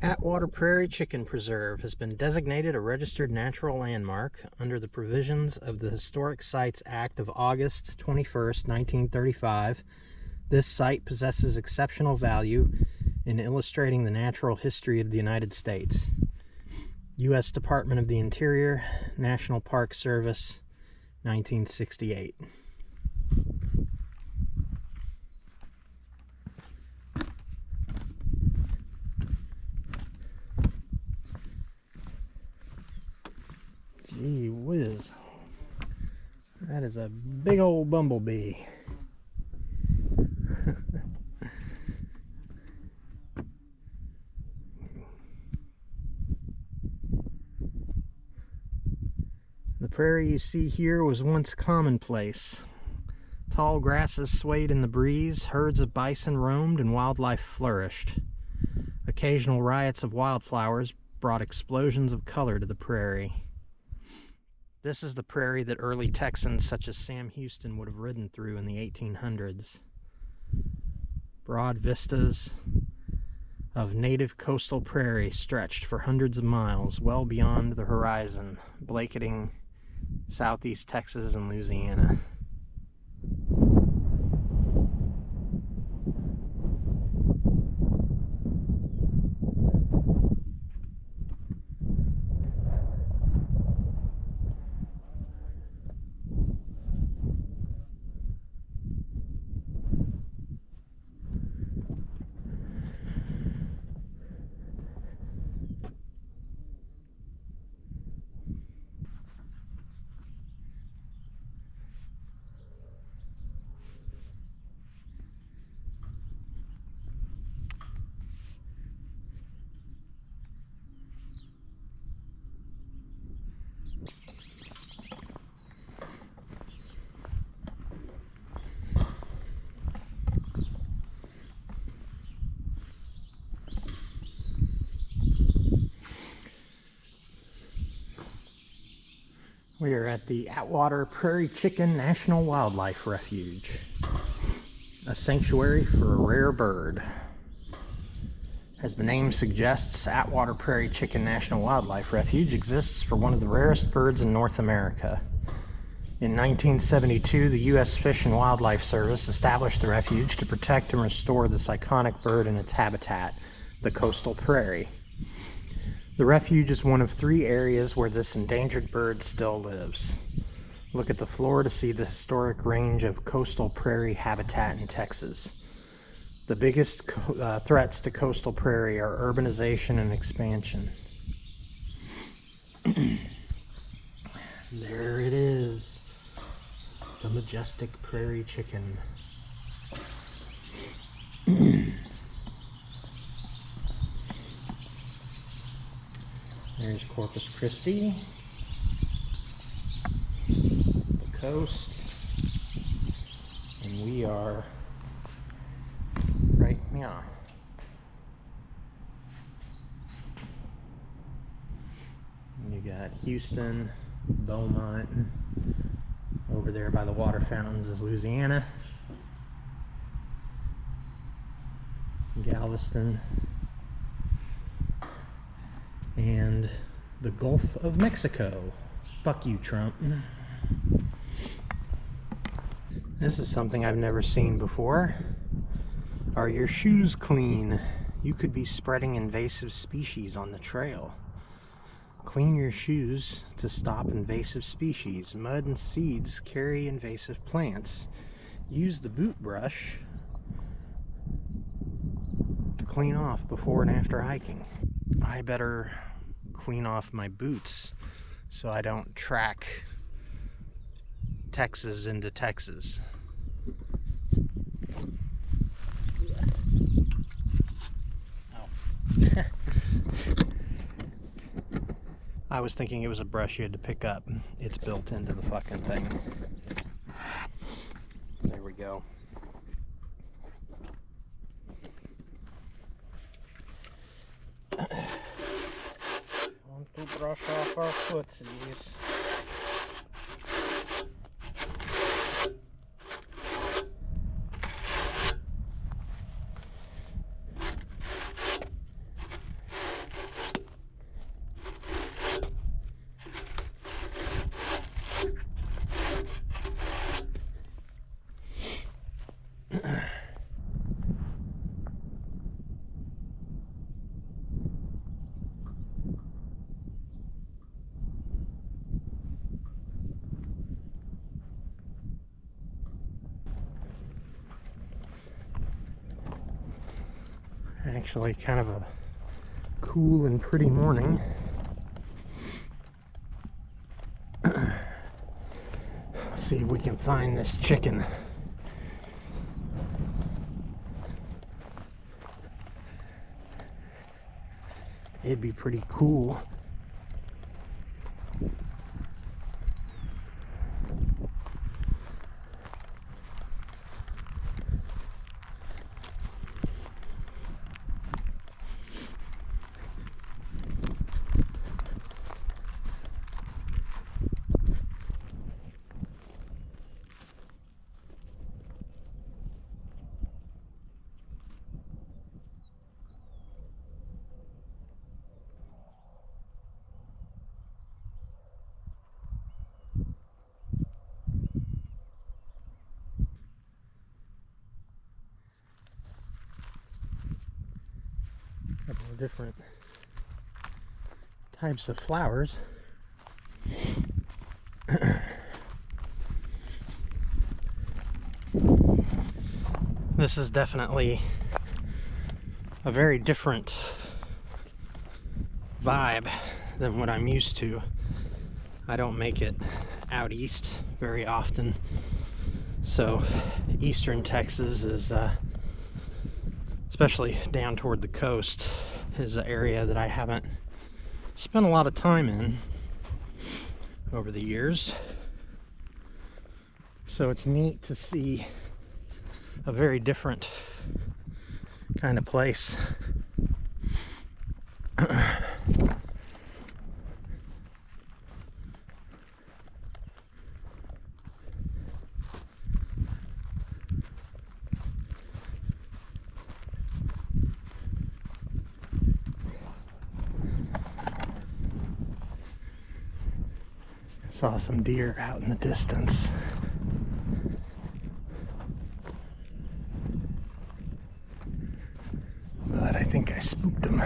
Attwater Prairie Chicken Preserve has been designated a registered natural landmark under the provisions of the Historic Sites Act of August 21st, 1935. This site possesses exceptional value in illustrating the natural history of the United States. U.S. Department of the Interior, National Park Service, 1968. Gee whiz. That is a big old bumblebee. The prairie you see here was once commonplace. Tall grasses swayed in the breeze, herds of bison roamed, and wildlife flourished. Occasional riots of wildflowers brought explosions of color to the prairie. This is the prairie that early Texans such as Sam Houston would have ridden through in the 1800s. Broad vistas of native coastal prairie stretched for hundreds of miles, well beyond the horizon, blanketing southeast Texas and Louisiana. We are at the Attwater Prairie Chicken National Wildlife Refuge, a sanctuary for a rare bird. As the name suggests, Attwater Prairie Chicken National Wildlife Refuge exists for one of the rarest birds in North America. In 1972, the U.S. Fish and Wildlife Service established the refuge to protect and restore this iconic bird in its habitat, the coastal prairie. The refuge is one of 3 areas where this endangered bird still lives. Look at the floor to see the historic range of coastal prairie habitat in Texas. The biggest threats to coastal prairie are urbanization and expansion. There it is, the majestic prairie chicken. There's Corpus Christi, the coast, and we are right here. You got Houston, Beaumont, over there by the water fountains is Louisiana, Galveston, and the Gulf of Mexico. Fuck you, Trump. This is something I've never seen before. Are your shoes clean? You could be spreading invasive species on the trail. Clean your shoes to stop invasive species. Mud and seeds carry invasive plants. Use the boot brush to clean off before and after hiking. I better clean off my boots so I don't track Texas into Texas. Oh. I was thinking it was a brush you had to pick up. It's built into the fucking thing. There we go. Want to brush off our footsies. Actually, kind of a cool and pretty morning. See if we can find this chicken. It'd be pretty cool. Couple of different types of flowers. This is definitely a very different vibe than what I'm used to. I don't make it out east very often, so eastern Texas is especially down toward the coast, is an area that I haven't spent a lot of time in over the years. So it's neat to see a very different kind of place. Saw some deer out in the distance. But I think I spooked them.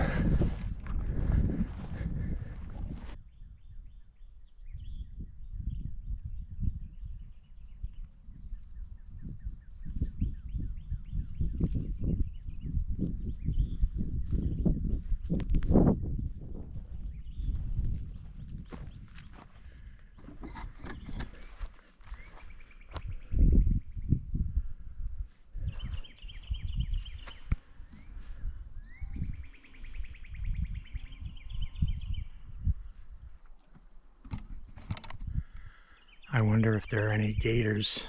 I wonder if there are any gators.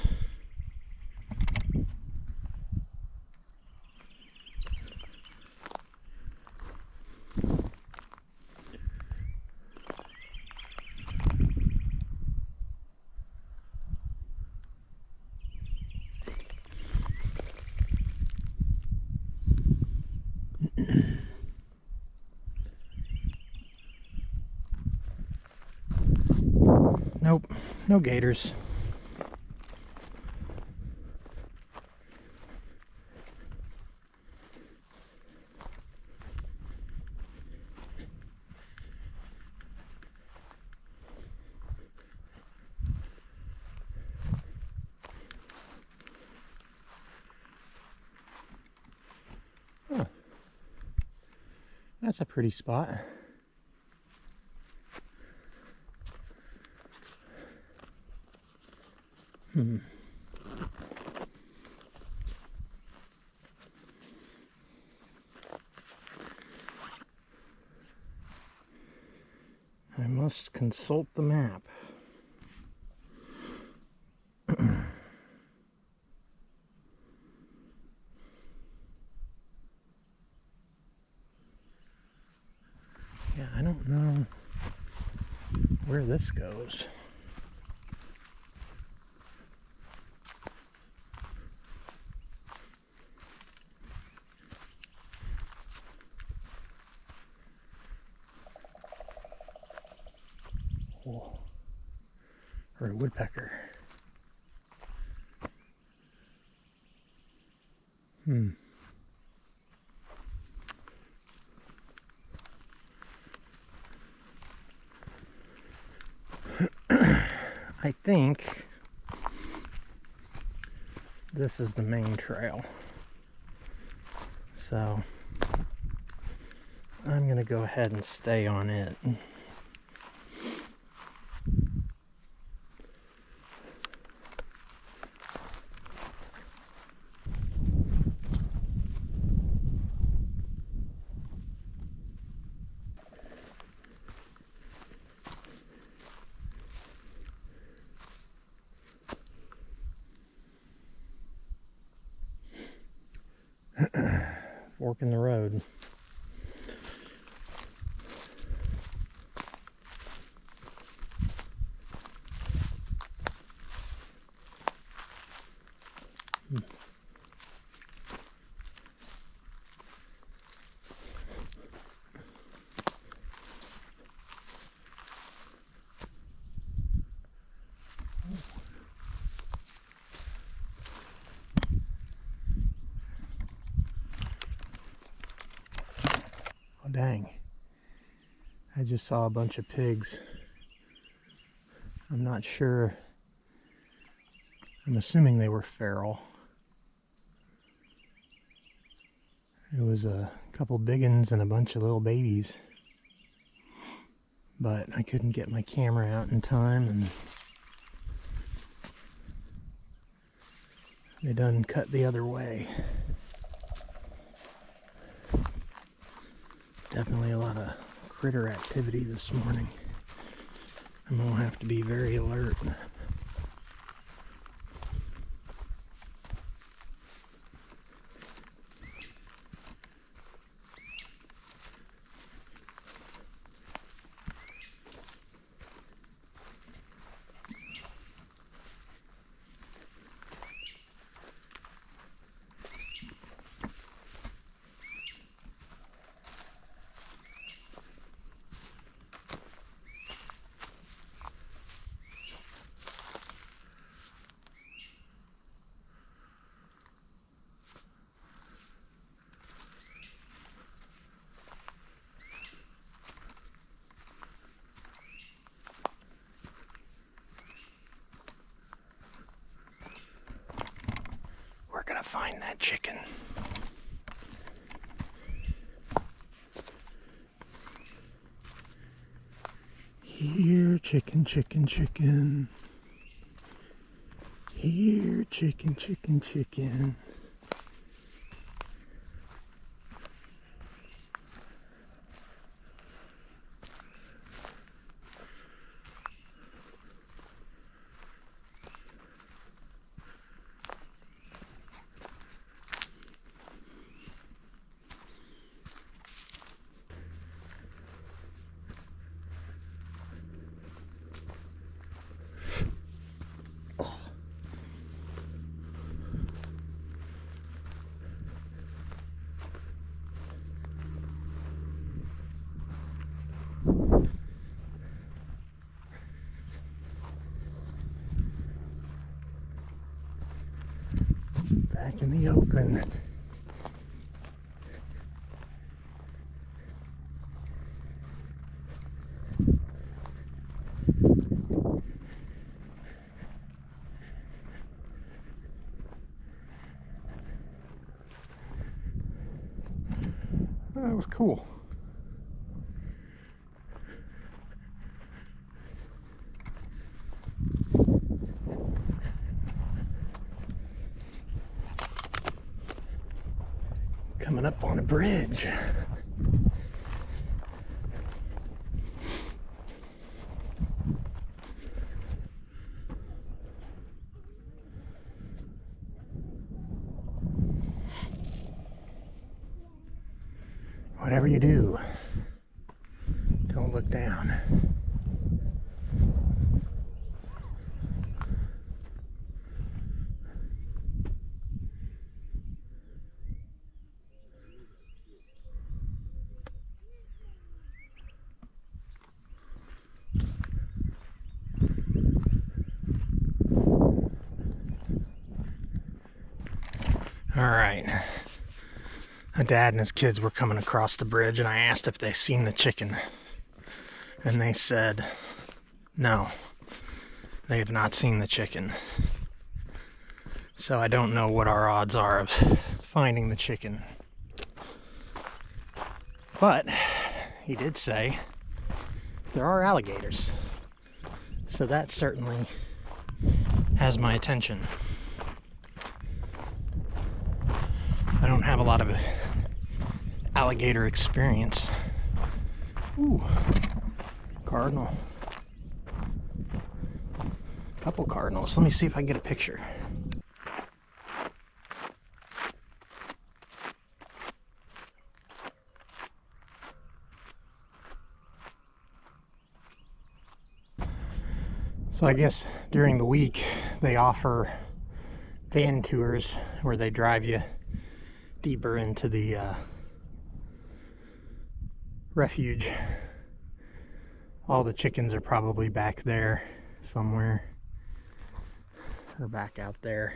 Nope, no gators. Huh. That's a pretty spot. I must consult the map. Yeah, I don't know where this goes. Oh, or a woodpecker. I think this is the main trail. So I'm gonna go ahead and stay on it. Fork in the road. Oh dang. I just saw a bunch of pigs. I'm not sure. I'm assuming they were feral. It was a couple big ones and a bunch of little babies. But I couldn't get my camera out in time, and they done cut the other way. Definitely a lot of critter activity this morning. I'm gonna have to be very alert. We're gonna find that chicken. Here, chicken, chicken, chicken. Here, chicken, chicken, chicken. Back in the open. That was cool. Coming up on a bridge. Whatever you do, don't look down. All right. My dad and his kids were coming across the bridge, and I asked if they seen the chicken. And they said, no, they have not seen the chicken. So I don't know what our odds are of finding the chicken. But he did say there are alligators. So that certainly has my attention. I don't have a lot of alligator experience. Ooh, cardinal. Couple cardinals. Let me see if I can get a picture. So I guess during the week they offer van tours where they drive you deeper into the refuge. All the chickens are probably back there somewhere, or back out there.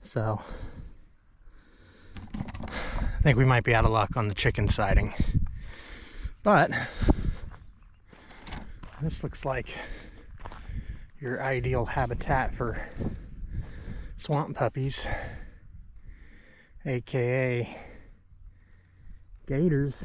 So I think we might be out of luck on the chicken sighting. But this looks like your ideal habitat for swamp puppies, aka gators.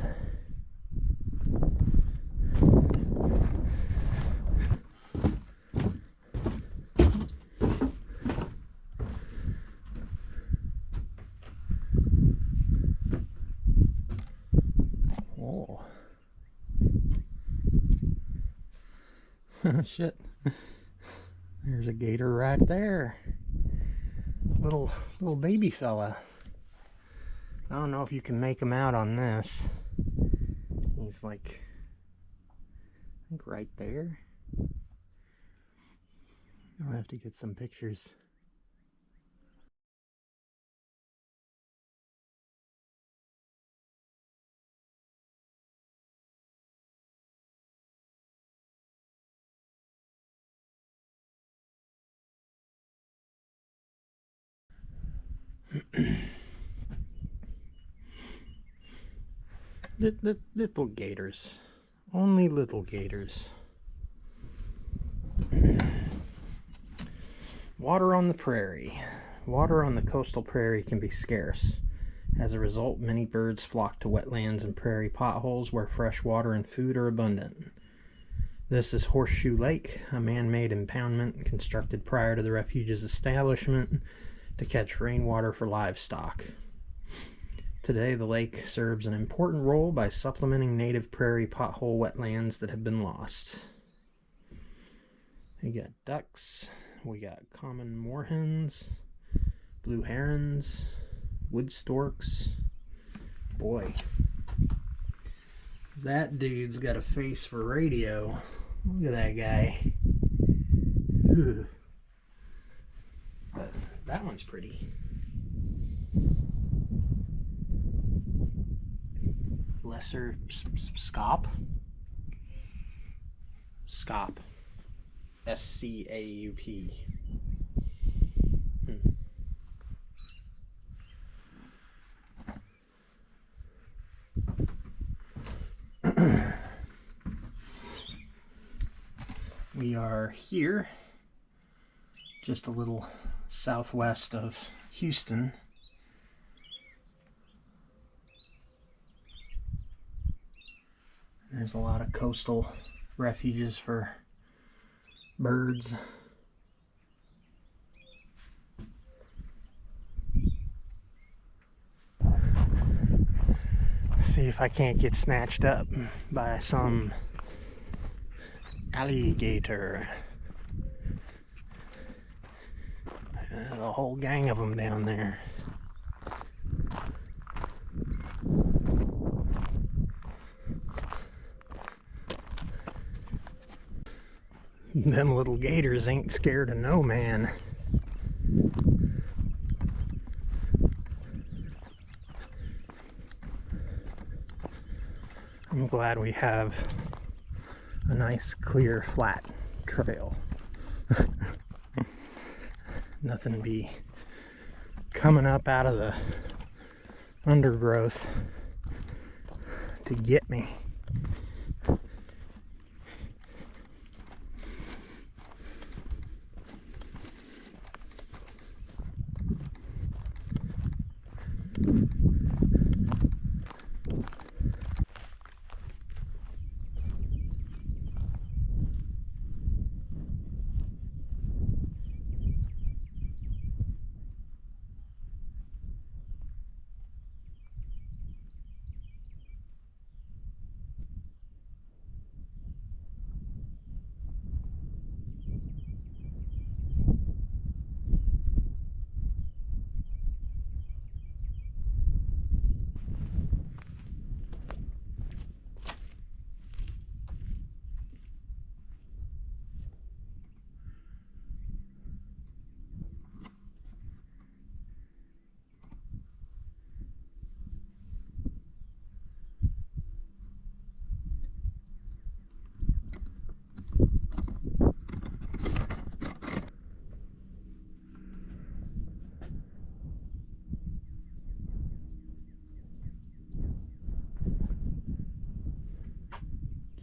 Oh. Shit. There's a gator right there. Little baby fella. I don't know if you can make him out on this. He's like, I think right there. I'll have to get some pictures. Little gators. Only little gators. Water on the prairie. Water on the coastal prairie can be scarce. As a result, many birds flock to wetlands and prairie potholes where fresh water and food are abundant. This is Horseshoe Lake, a man-made impoundment constructed prior to the refuge's establishment to catch rainwater for livestock. Today, the lake serves an important role by supplementing native prairie pothole wetlands that have been lost. We got ducks, we got common moorhens, blue herons, wood storks. Boy, that dude's got a face for radio. Look at that guy. Ugh. But that one's pretty. Lesser scaup. Scaup. S-C-A-U-P. We are here, just a little southwest of Houston. There's a lot of coastal refuges for birds. See if I can't get snatched up by some alligator. A whole gang of them down there. Them little gators ain't scared of no man. I'm glad we have a nice, clear, flat trail. Nothing be coming up out of the undergrowth to get me.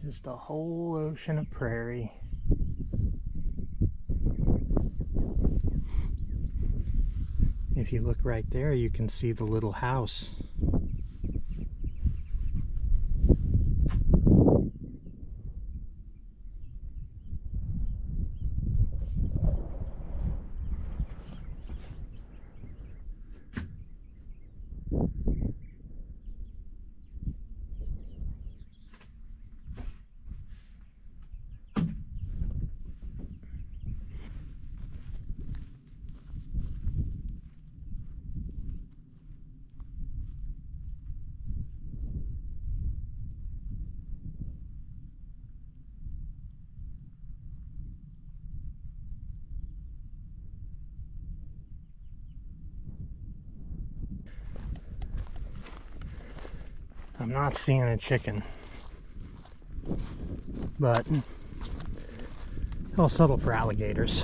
Just a whole ocean of prairie. If you look right there, you can see the little house. I'm not seeing a chicken, but I'll settle for alligators.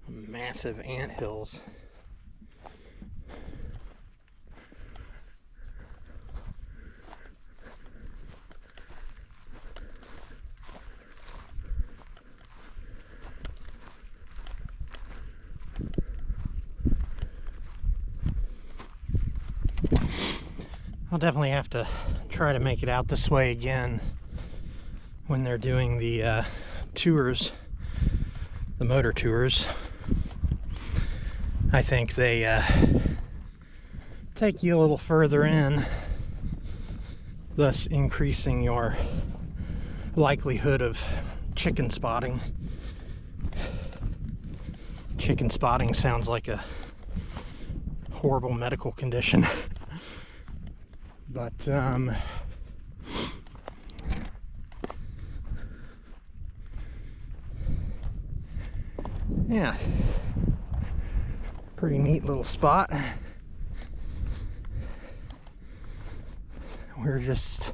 Massive anthills. I'll definitely have to try to make it out this way again when they're doing the tours, the motor tours. I think they take you a little further in, thus increasing your likelihood of chicken spotting. Chicken spotting sounds like a horrible medical condition. But yeah, pretty neat little spot. We're just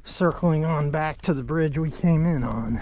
circling on back to the bridge we came in on.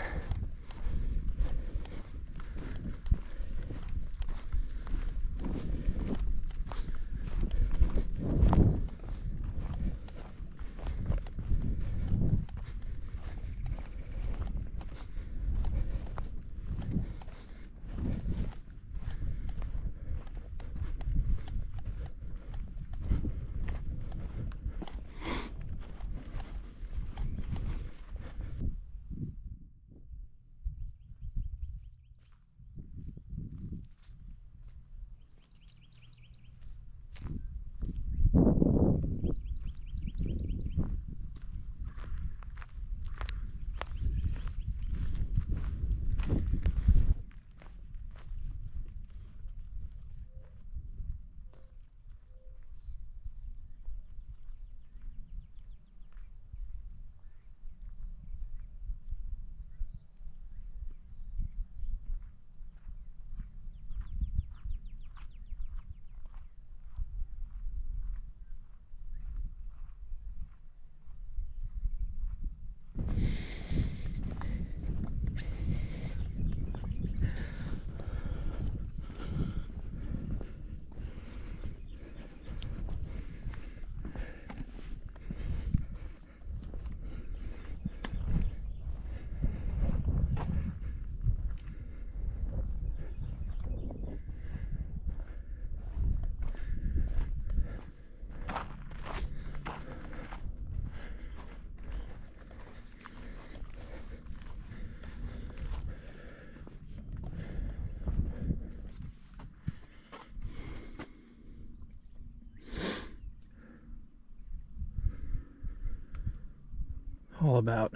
All about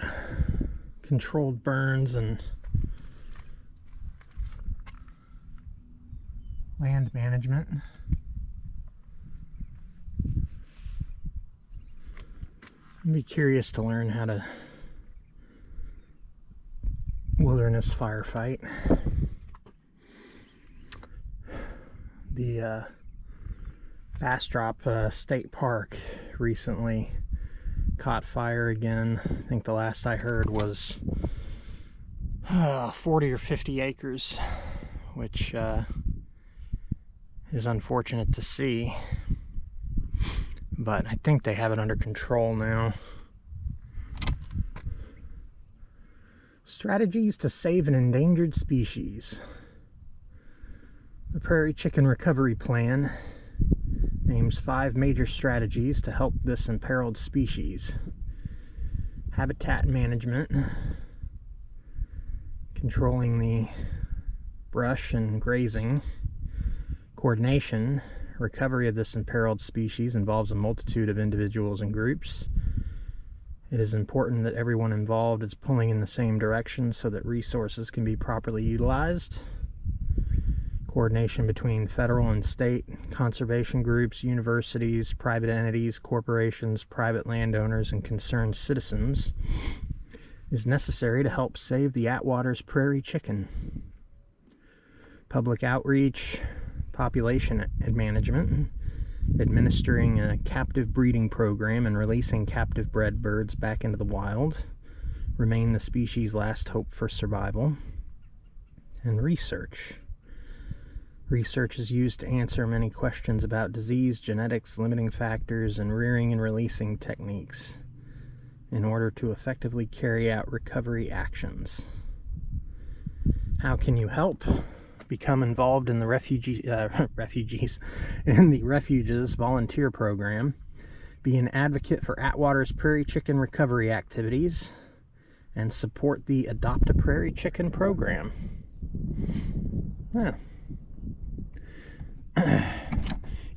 controlled burns and land management. I'd be curious to learn how to wilderness firefight. The Bastrop State Park recently caught fire again. I think the last I heard was 40 or 50 acres, which is unfortunate to see, but I think they have it under control now. Strategies to save an endangered species. The Prairie Chicken Recovery Plan names 5 major strategies to help this imperiled species. Habitat management, controlling the brush and grazing. Coordination, recovery of this imperiled species involves a multitude of individuals and groups. It is important that everyone involved is pulling in the same direction so that resources can be properly utilized. Coordination between federal and state conservation groups, universities, private entities, corporations, private landowners, and concerned citizens is necessary to help save the Attwater's prairie chicken. Public outreach, population management, administering a captive breeding program and releasing captive bred birds back into the wild remain the species' last hope for survival. And research. Research is used to answer many questions about disease, genetics, limiting factors, and rearing and releasing techniques in order to effectively carry out recovery actions. How can you help? Become involved in the Refuge's volunteer program. Be an advocate for Attwater's prairie chicken recovery activities, and support the Adopt a Prairie Chicken program. Yeah.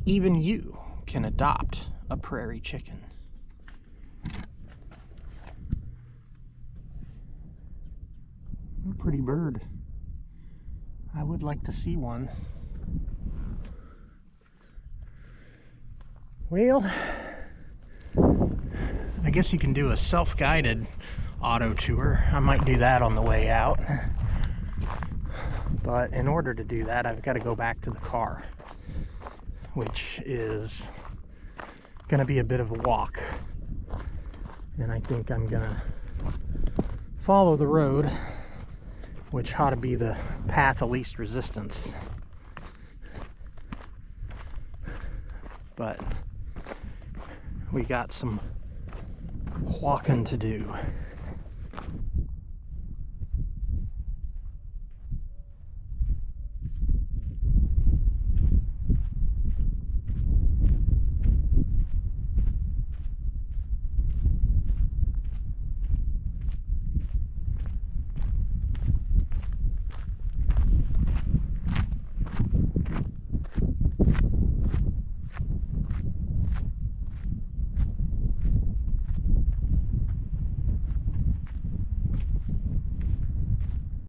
Even you can adopt a prairie chicken. A pretty bird. I would like to see one. Well, I guess you can do a self-guided auto tour. I might do that on the way out. But in order to do that, I've got to go back to the car, which is going to be a bit of a walk. And I think I'm going to follow the road, which ought to be the path of least resistance. But we got some walking to do.